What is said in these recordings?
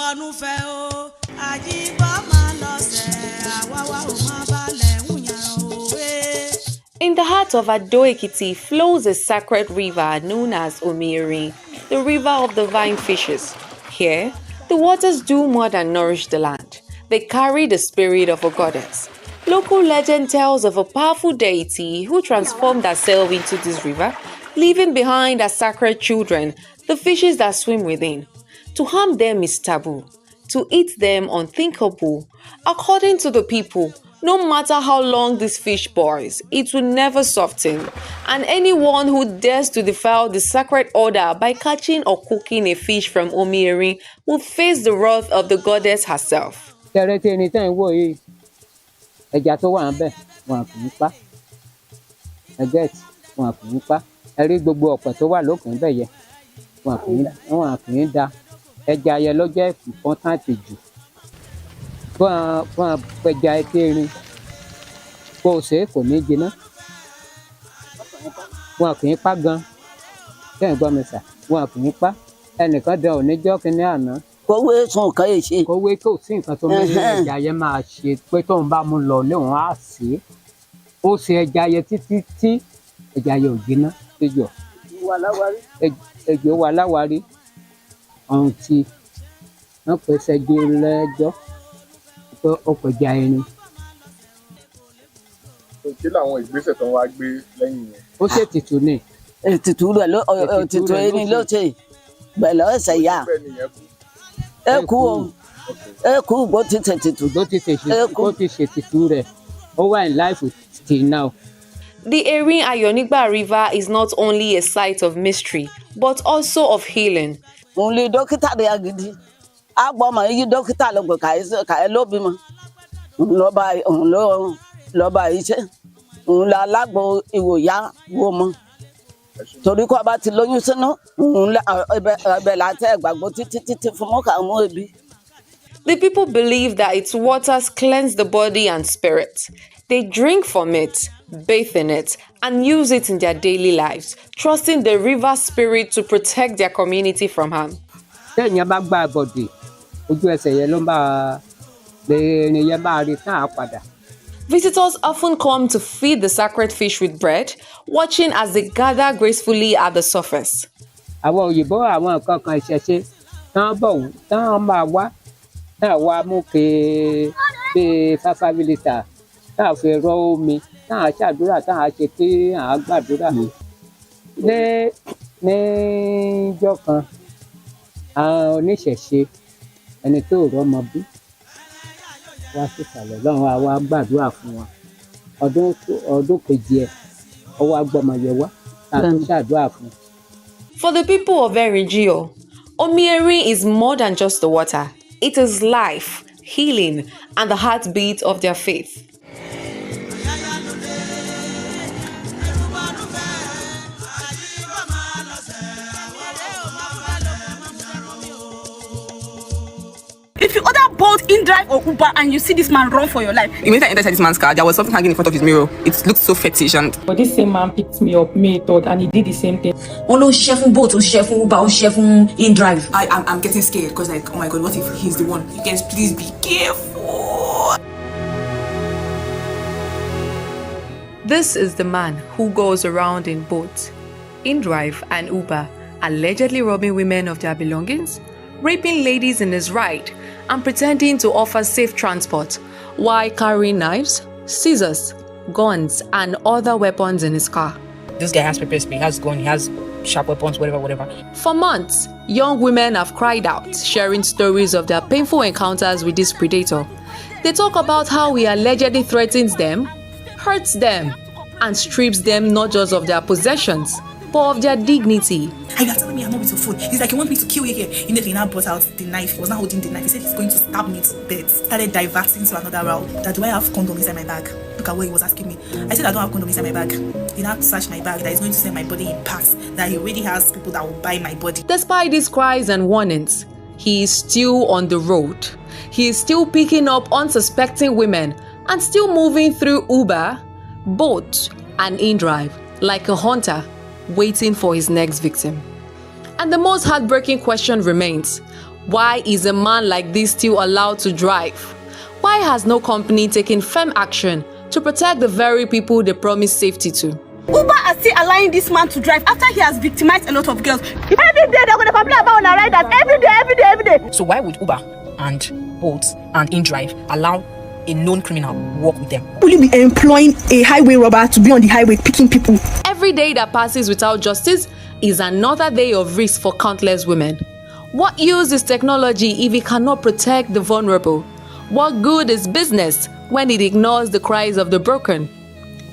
In the heart of Ado-Ekiti flows a sacred river known as Omirin, the river of divine fishes. Here, the waters do more than nourish the land. They carry the spirit of a goddess. Local legend tells of a powerful deity who transformed herself into this river, leaving behind as sacred children the fishes that swim within. To harm them is taboo. To eat them unthinkable. According to the people, no matter how long this fish boils, it will never soften. And anyone who dares to defile the sacred order by catching or cooking a fish from Omirin will face the wrath of the goddess herself. Ẹja tó wà ńbẹ̀ wọn kì í pa ẹgẹt wọn kì í pa ẹrí gbogbo ọ̀pẹ tó wà lókè ńbẹ̀ yẹ wọn kì í da ẹja yẹ ló jẹ́ important jù fún apẹja etérin kó o ṣe kò ní jiná wọn kì í pa gan kẹ́hìn gbọ́ mi sà wọn kì í pa ẹnìkan dán oníjọ́ kínní àná. Kówé sùn kan yìí ṣe. Kówé kò sí nǹkan tó ní ẹja yẹn máa ṣe pé tóun bá mú lọ léwọn á sè é. Ó ṣe ẹja yẹn títí tí ẹja yẹn ò jiná péjọ. Ejò wà láwárí. Ọ̀hún tí wọ́n pè ṣẹ́gi lẹ́jọ́ pé ó kọjá ẹni. Kí làwọn ìgbésẹ̀ tó ń wá gbé lẹ́yìn yẹn? Ó ṣètìtù ni. Ètùtù rẹ̀ ló ètùtù ẹni ló ṣe bẹ̀lẹ̀ ọ̀sẹ̀ yá. Eku bó ti ṣètìtù. Bó ti ṣètìtù rẹ̀ ó wà in life till now. The Erin Ayonigba River is not only a site of mystery, but also of healing. Òun lè dókítà rẹ̀ agidi. A gbọ́ mọ̀ yí dókítà ló gbé kàí ló bímọ. Òun ló bá iṣẹ́. Òun la alágbo ìwòyá wo mọ́. Torí kó bá ti lóyún sínú, ẹbẹ̀ láti ẹ̀gbàgbọ́ títí fún mọ́kà mú ebi. The people believe that its waters cleanse the body and spirit. They drink from it, bathe in it, and use it in their daily lives, trusting the river spirit to protect their community from harm. Téèyàn bá gba àbọ̀dè, ojú ẹsẹ̀ yẹn ló máa lè rìn yẹn máa rí tán á padà. Visitors often come to feed the sacred fish with bread, watching as they gather gracefully at the surface. Àwọn òyìnbó àwọn nǹkan kan ìṣẹ̀ṣe tán máa wá mú bíi 5 litre táà fi rọ omi táà ṣàdúrà táà ṣe pé à á gbàdúrà. Níjọ́ kan àwọn oníṣẹ̀ṣe ẹni tó rọ́mọ bí wá sísàlẹ̀ lọ́run àwa gbàdúrà fún wa ọdún kejì ẹ̀ ọwọ́ agbọ́mọyẹ wá tá a tún ṣàdúrà fún. For the people of Erin, Omirin is more than just the water. It is life, healing, and the heartbeat of their faith. If you order both InDrive or Uber and you see this man run for your life. Immediately I entered this man's car, there was something hanging in front of his mirror. It looked so fetish and... But this same man picked me up, May 3rd, and he did the same thing. Only chef both, chef Uber, chef InDrive. I'm getting scared because like, oh my God, what if he's the one? You guys, please be careful. This is the man who goes around in boats, InDrive and Uber, allegedly robbing women of their belongings, raping ladies in his ride, and pretending to offer safe transport while carrying knives, scissors, guns, and other weapons in his car. This guy has pepper spray, he has gun, he has sharp weapons, whatever. For months, young women have cried out, sharing stories of their painful encounters with this predator. They talk about how he allegedly threatens them, hurts them, and strips them not just of their possessions, but of their dignity. And you're telling me I'm not with your phone. He's like, he wants me to kill you here. Immediately now brought out the knife. He was not holding the knife. He said he's going to stab me to death. Started diverting to another route. That do I have condom inside my bag? Look at what he was asking me. I said I don't have condom inside my bag. He now searched my bag. That he's going to send my body in parts. That he already has people that will buy my body. Despite these cries and warnings, he is still on the road. He is still picking up unsuspecting women and still moving through Uber, Bolt, and InDrive like a hunter waiting for his next victim. And the most heartbreaking question remains, Why is a man like this still allowed to drive? Why has no company taken firm action to protect the very people they promise safety to? Uber are still allowing this man to drive after he has victimized a lot of girls. Every day they're going to complain about our riders. Every day. So why would Uber and Bolt and InDrive allow a known criminal walk with them? Will you be employing a highway robber to be on the highway picking people? Every day that passes without justice is another day of risk for countless women. What use is technology if it cannot protect the vulnerable? What good is business when it ignores the cries of the broken?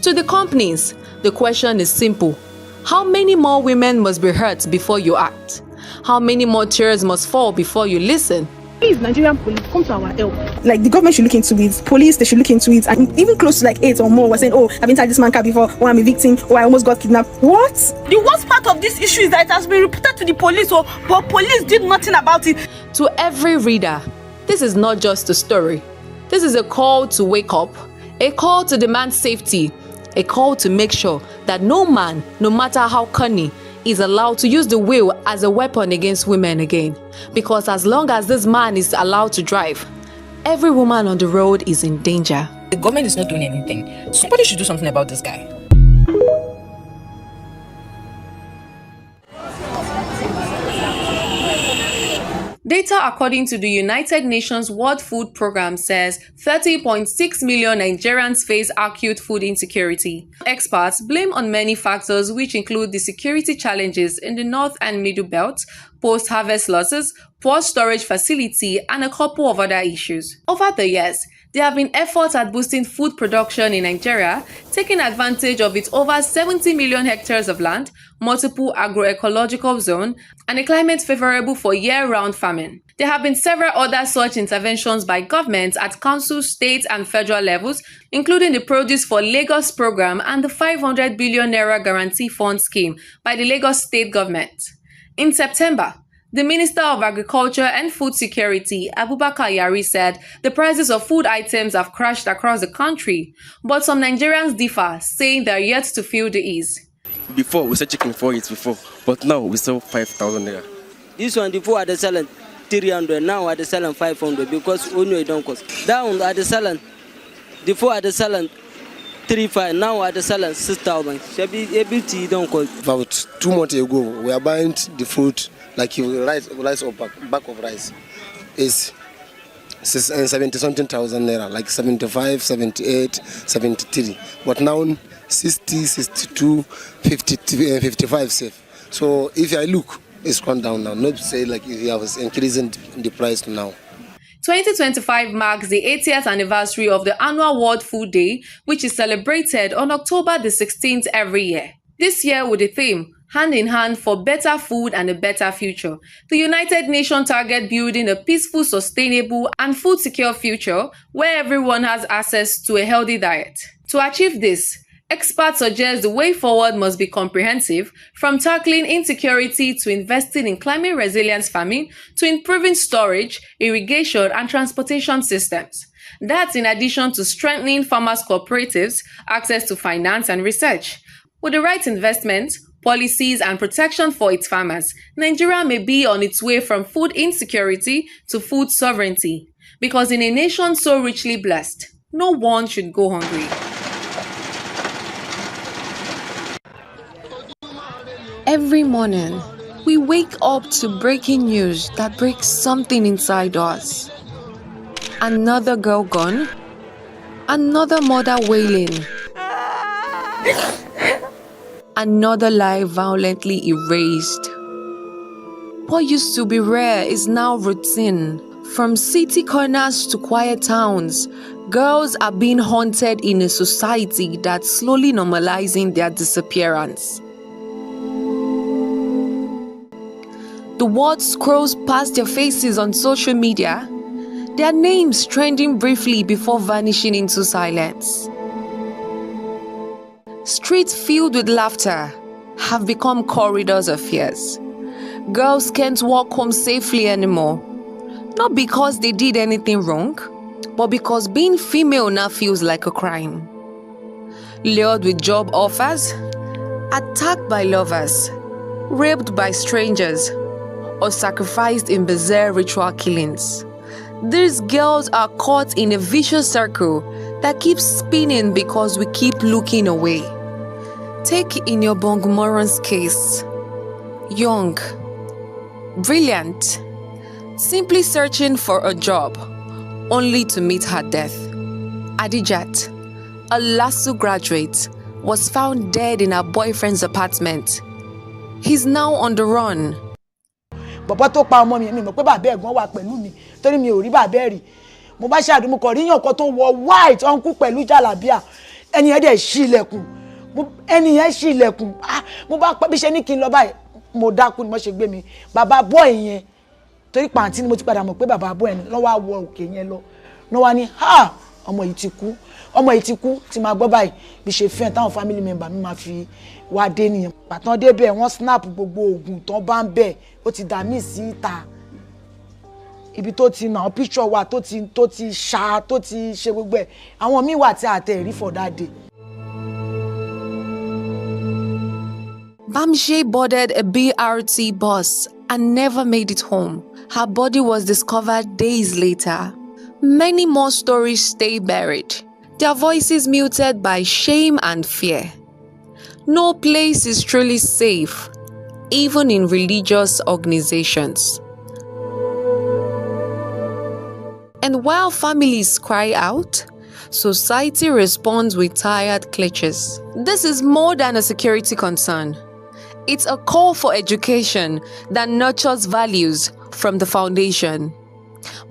To the companies, the question is simple. How many more women must be hurt before you act? How many more tears must fall before you listen? Please, Nigerian police, come to our help. Like, the government should look into it. Police, they should look into it. And even close to like 8 or more were saying, oh, I've inside this man car before, or I'm a victim, or I almost got kidnapped. What? The worst part of this issue is that it has been reported to the police, but police did nothing about it. To every reader, this is not just a story. This is a call to wake up, a call to demand safety, a call to make sure that no man, no matter how cunning, is allowed to use the wheel as a weapon against women again. Because as long as this man is allowed to drive, every woman on the road is in danger. The government is not doing anything. Somebody should do something about this guy. Data according to the United Nations World Food Programme says 30.6 million Nigerians face acute food insecurity. Experts blame on many factors which include the security challenges in the North and Middle Belt, post-harvest losses, poor storage facility, and a couple of other issues. Over the years, there have been efforts at boosting food production in Nigeria, taking advantage of its over 70 million hectares of land, multiple agroecological zones, and a climate favorable for year-round farming. There have been several other such interventions by governments at council, state, and federal levels, including the Produce for Lagos program and the 500 billion naira guarantee fund scheme by the Lagos state government. In September, the Minister of Agriculture and Food Security, Abubakar Yari, said the prices of food items have crashed across the country, but some Nigerians differ, saying they are yet to feel the ease. Before, we said chicken 4 eats before, but now we sell 5,000 naira. This one, before I selling 300, now I selling 500 because only it don't cost. Down I selling, before I selling 3,500, now I selling 6,000. Everything don't cost. About 2 months ago, we are buying the food. Like rice or back of rice is 70-something thousand naira, like 75, 78, 73. But now 60, 62, 50, 55 safe. So if I look, it's gone down now. Not to say like if you have increasing the price now. 2025 marks the 80th anniversary of the annual World Food Day, which is celebrated on October the 16th every year. This year with the theme, Hand in Hand for Better Food and a Better Future, the United Nations target building a peaceful, sustainable, and food-secure future where everyone has access to a healthy diet. To achieve this, experts suggest the way forward must be comprehensive, from tackling insecurity to investing in climate resilience farming to improving storage, irrigation, and transportation systems. That's in addition to strengthening farmers' cooperatives, access to finance and research. With the right investment, policies, and protection for its farmers, Nigeria may be on its way from food insecurity to food sovereignty. Because in a nation so richly blessed, no one should go hungry. Every morning, we wake up to breaking news that breaks something inside us. Another girl gone, another mother wailing, another life violently erased. What used to be rare is now routine. From city corners to quiet towns, girls are being haunted in a society that's slowly normalizing their disappearance. The world scrolls past their faces on social media, their names trending briefly before vanishing into silence. Streets filled with laughter have become corridors of fears. Girls can't walk home safely anymore. Not because they did anything wrong, but because being female now feels like a crime. Lured with job offers, attacked by lovers, raped by strangers, or sacrificed in bizarre ritual killings. These girls are caught in a vicious circle that keeps spinning because we keep looking away. Take Inyobongumoron's case. Young, brilliant, simply searching for a job, only to meet her death. Adijat, a LASU graduate, was found dead in her boyfriend's apartment. He's now on the run. Bàbá tó pa ọmọ mi mọ̀ pé bàbá ẹ̀gbọ́n wà pẹ̀lú mi torí mi ò rí bàbá ẹ̀ rí. Mo bá ṣàdúrà mo kàn rí yàn kan tó wọ white uncle pẹ̀lú jàlábíà. Ẹni yẹn dẹ̀ ṣí ilẹ̀kùn. Ẹni yẹn ṣí ilẹ̀kùn. Mo bá bí ṣe ní kí n lọ báyìí. Mo dákú ni mo ṣe gbé mi. Bàbá boy yẹn torí pàǹtí ni mo ti padà mọ̀ pé bàbá boy yẹn ló wá wọ òkè yẹn lọ. Ló wá ní ọmọ yìí ti kú. Ọmọ yìí ti kú tí máa gbọ́ báyìí bí ṣe fẹ́ táwọn family member mi máa fi wá dé nìyẹn. Pàtàn débẹ̀ wọ́n snap gbogbo oògùn tán bá ń bẹ̀ ó ti dà mí sí ìta. Ibi tó ti nà picture wa tó ti ṣá tó ti ṣe gbogbo ẹ̀ àwọn míì wà tí a tẹ̀ rí for that day. Bamshe boarded a BRT bus and never made it home. Her body was discovered days later. Many more stories stay buried, their voices muted by shame and fear. No place is truly safe, even in religious organizations. And while families cry out, society responds with tired clutches. This is more than a security concern. It's a call for education that nurtures values from the foundation.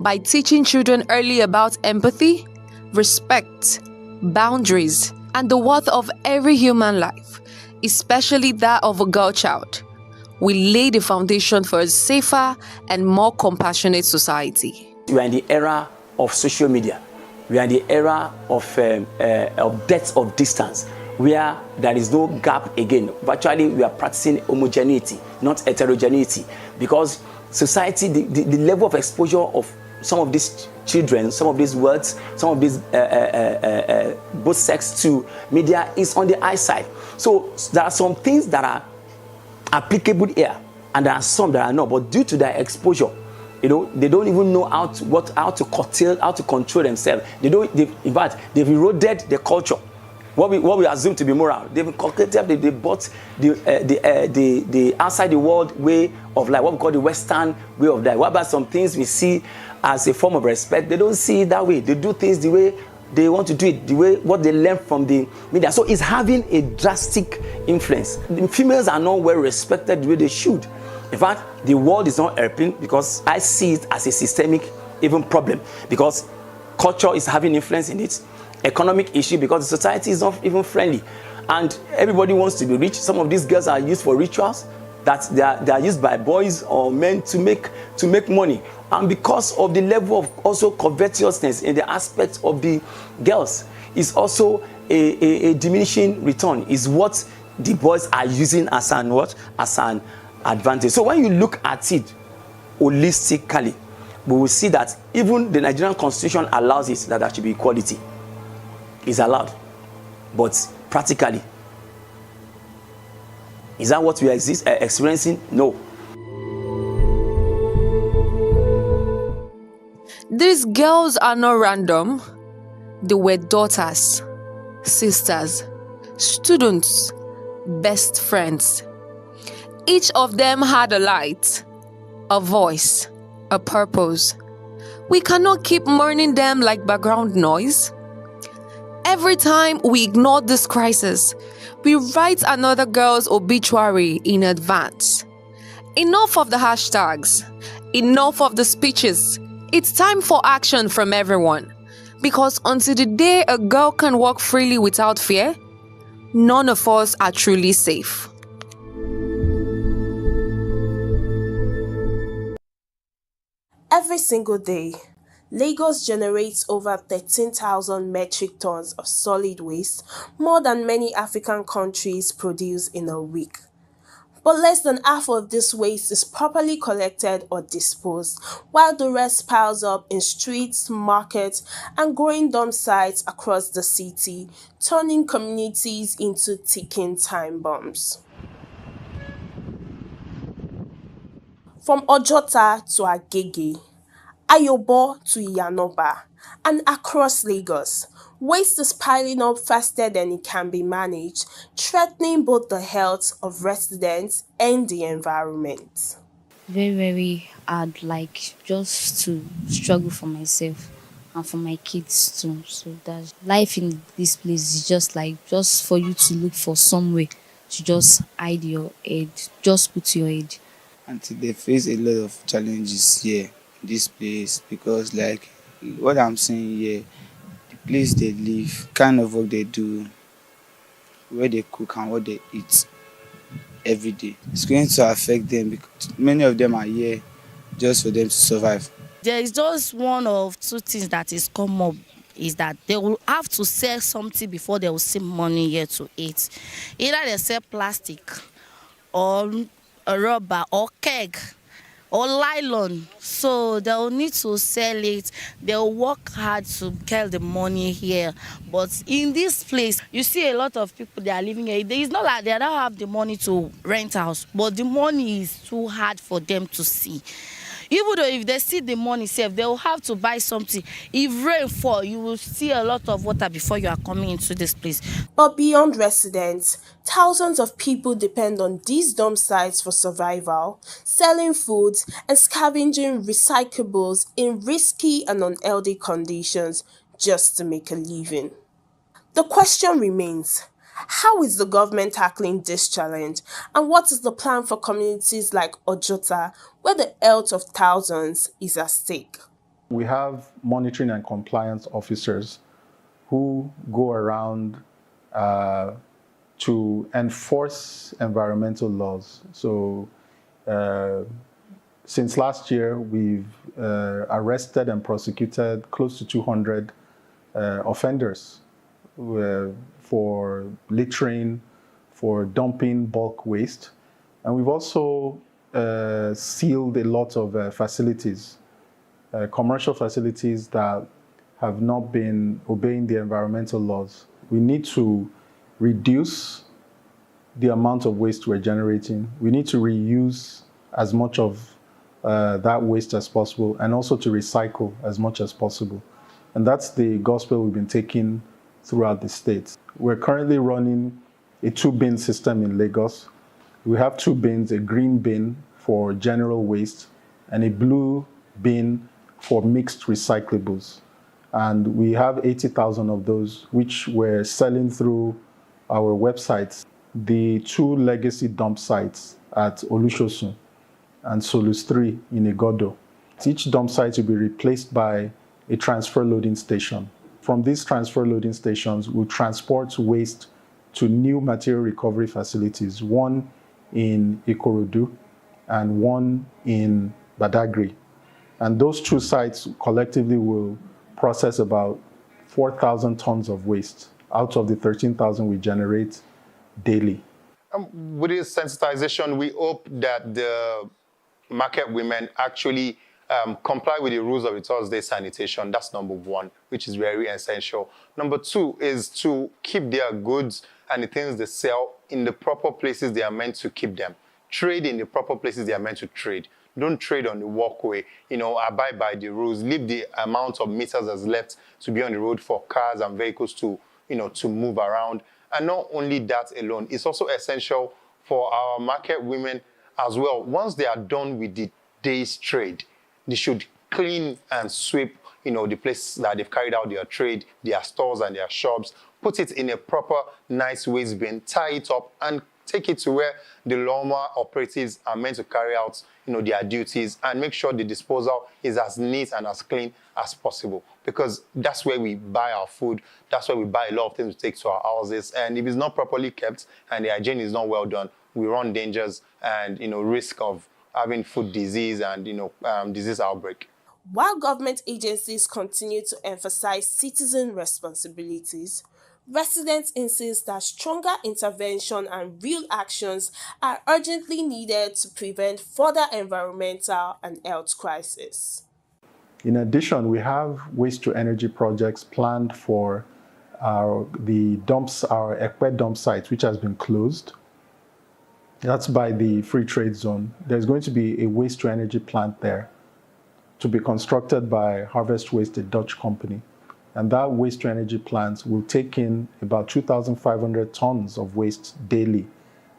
By teaching children early about empathy, respect, boundaries, and the worth of every human life, especially that of a girl child, we lay the foundation for a safer and more compassionate society. We are in the era of social media. We are in the era of depth of distance, where there is no gap again. Virtually, we are practicing homogeneity, not heterogeneity, because society, the level of exposure of some of these children, some of these words, some of these both sex to media is on the high side. So there are some things that are applicable here, and there are some that are not. But due to their exposure, they don't even know how to curtail, how to control themselves. In fact, they've eroded the culture. What we assume to be moral, they've inculcated, they bought the outside the world way of life, what we call the Western way of life. What about some things we see as a form of respect? They don't see it that way. They do things the way they want to do it, the way what they learn from the media. So it's having a drastic influence. The females are not well respected the way they should. In fact, the world is not helping, because I see it as a systemic even problem, because culture is having influence in it. Economic issue, because the society is not even friendly, and everybody wants to be rich. Some of these girls are used for rituals that they are used by boys or men to make money, and because of the level of also covetousness in the aspect of the girls, is also a diminishing return, is what the boys are using as an advantage. So when you look at it holistically, we will see that even the Nigerian constitution allows it, that there should be equality. Is allowed, but practically, is that what we are experiencing? No. These girls are not random. They were daughters, sisters, students, best friends. Each of them had a light, a voice, a purpose. We cannot keep mourning them like background noise. Every time we ignore this crisis, we write another girl's obituary in advance. Enough of the hashtags, enough of the speeches. It's time for action from everyone. Because until the day a girl can walk freely without fear, none of us are truly safe. Every single day, Lagos generates over 13,000 metric tons of solid waste, more than many African countries produce in a week. But less than half of this waste is properly collected or disposed, while the rest piles up in streets, markets, and growing dump sites across the city, turning communities into ticking time bombs. From Ojota to Agege, Ayobo to Iyanoba, and across Lagos, waste is piling up faster than it can be managed, threatening both the health of residents and the environment. Very, very hard, like just to struggle for myself and for my kids too. So that life in this place is just like just for you to look for somewhere to just hide your head, just put your head. Until they face a lot of challenges here in this place, because like what I'm saying here, the place they live, kind of work they do, where they cook and what they eat every day, it's going to affect them because many of them are here just for them to survive. There is just one of two things that is come up, is that they will have to sell something before they will see money here to eat. Either they sell plastic or a rubber or keg or nylon, so they'll need to sell it. They'll work hard to get the money here, but in this place you see a lot of people, they are living here. It's not like they don't have the money to rent house, but the money is too hard for them to see. Even though if they see the money safe, they will have to buy something. If rain fall, you will see a lot of water before you are coming into this place. But beyond residents, thousands of people depend on these dump sites for survival, selling food and scavenging recyclables in risky and unhealthy conditions just to make a living. The question remains, how is the government tackling this challenge, and what is the plan for communities like Ojota, where the health of thousands is at stake? We have monitoring and compliance officers who go around to enforce environmental laws. So since last year, we've arrested and prosecuted close to 200 offenders for littering, for dumping bulk waste. And we've also sealed a lot of facilities, commercial facilities that have not been obeying the environmental laws. We need to reduce the amount of waste we're generating. We need to reuse as much of that waste as possible, and also to recycle as much as possible. And that's the gospel we've been taking throughout the state. We're currently running a 2-bin system in Lagos. We have 2 bins, a green bin for general waste and a blue bin for mixed recyclables. And we have 80,000 of those, which we're selling through our websites. The 2 legacy dump sites at Olusosun and Solus 3 in Igodo. Each dump site will be replaced by a transfer loading station. From these transfer loading stations, we'll transport waste to new material recovery facilities, one in Ikorodu and one in Badagry. And those 2 sites collectively will process about 4,000 tons of waste out of the 13,000 we generate daily. With this sensitization, we hope that the market women actually comply with the rules of the Thursday sanitation. That's number 1, which is very essential. Number 2 is to keep their goods and the things they sell in the proper places they are meant to keep them. Trade in the proper places they are meant to trade. Don't trade on the walkway. Abide by the rules. Leave the amount of meters that's left to be on the road for cars and vehicles to, to move around. And not only that alone, it's also essential for our market women as well. Once they are done with the day's trade, they should clean and sweep, the place that they've carried out their trade, their stores and their shops, put it in a proper, nice waste bin, tie it up, and take it to where the lawnmower operatives are meant to carry out, their duties, and make sure the disposal is as neat and as clean as possible. Because that's where we buy our food, that's where we buy a lot of things to take to our houses, and if it's not properly kept and the hygiene is not well done, we run dangers and, risk of having food disease and, disease outbreak. While government agencies continue to emphasize citizen responsibilities, residents insist that stronger intervention and real actions are urgently needed to prevent further environmental and health crises. In addition, we have waste-to-energy projects planned for our Ekpe dump site, which has been closed. That's by the free trade zone. There's going to be a waste-to-energy plant there to be constructed by Harvest Waste, a Dutch company. And that waste-to-energy plant will take in about 2,500 tons of waste daily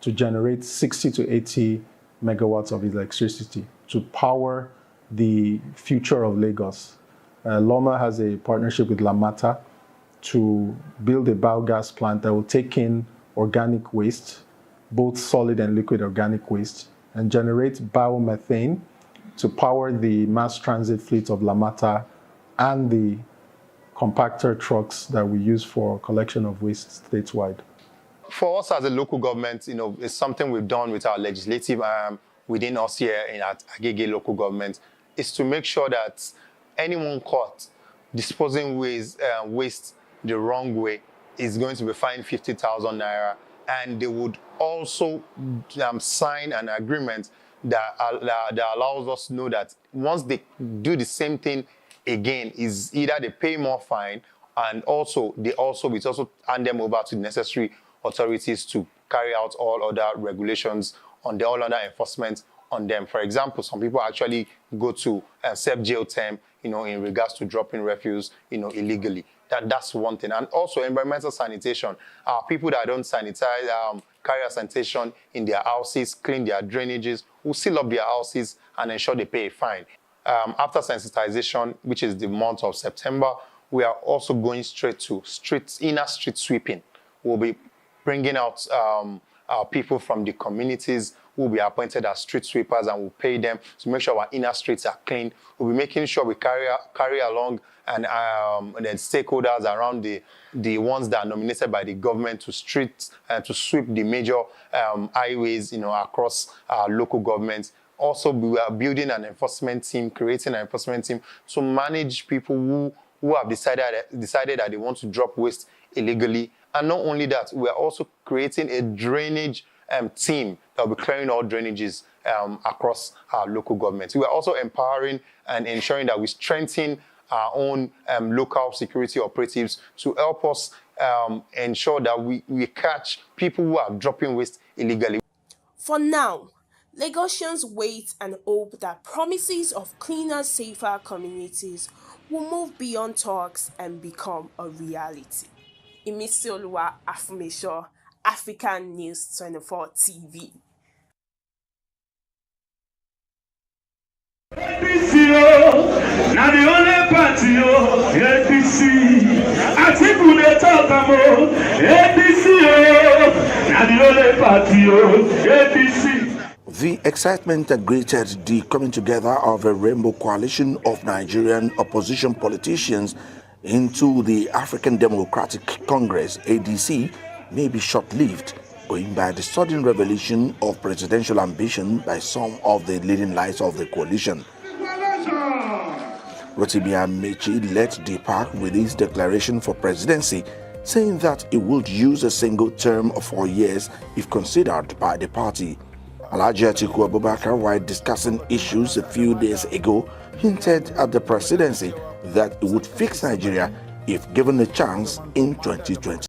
to generate 60 to 80 megawatts of electricity to power the future of Lagos. Loma has a partnership with Lamata to build a biogas plant that will take in organic waste, both solid and liquid organic waste, and generate biomethane to power the mass transit fleet of Lamata and the compactor trucks that we use for collection of waste statewide. For us as a local government, it's something we've done with our legislative arm within us here at Agege local government, is to make sure that anyone caught disposing waste the wrong way is going to be fined 50,000 naira, and they would also sign an agreement that allows us to know that once they do the same thing again, is either they pay more fine, and also we also hand them over to the necessary authorities to carry out all other regulations on all other enforcement on them. For example, some people actually go to serve jail term, in regards to dropping refuse, illegally. That's one thing. And also environmental sanitation. People that don't sanitize, carry out sanitation in their houses, clean their drainages, will seal up their houses and ensure they pay a fine. After sensitization, which is the month of September, we are also going straight to inner street sweeping. We'll be bringing out people from the communities who will be appointed as street sweepers, and we'll pay them to make sure our inner streets are clean. We'll be making sure we carry along and then stakeholders around the ones that are nominated by the government to sweep the major highways, across local governments. Also, we are building an enforcement team, creating an enforcement team to manage people who have decided that they want to drop waste illegally. And not only that, we are also creating a drainage team that will be clearing all drainages across our local governments. We are also empowering and ensuring that we strengthen our own local security operatives to help us ensure that we catch people who are dropping waste illegally. For now, Lagosians wait and hope that promises of cleaner, safer communities will move beyond talks and become a reality. Imisioluwa Afumisho, African News 24 TV. Now the only party, APC. I think we talk about APC. Now the only party, APC. The excitement that greeted the coming together of a rainbow coalition of Nigerian opposition politicians into the African Democratic Congress, ADC, may be short-lived, going by the sudden revelation of presidential ambition by some of the leading lights of the coalition. Rotimi Amechi led the pack with his declaration for presidency, saying that he would use a single term of 4 years if considered by the party. Alhaji Atiku Abubakar, while discussing issues a few days ago, hinted at the presidency that it would fix Nigeria if given a chance in 2020.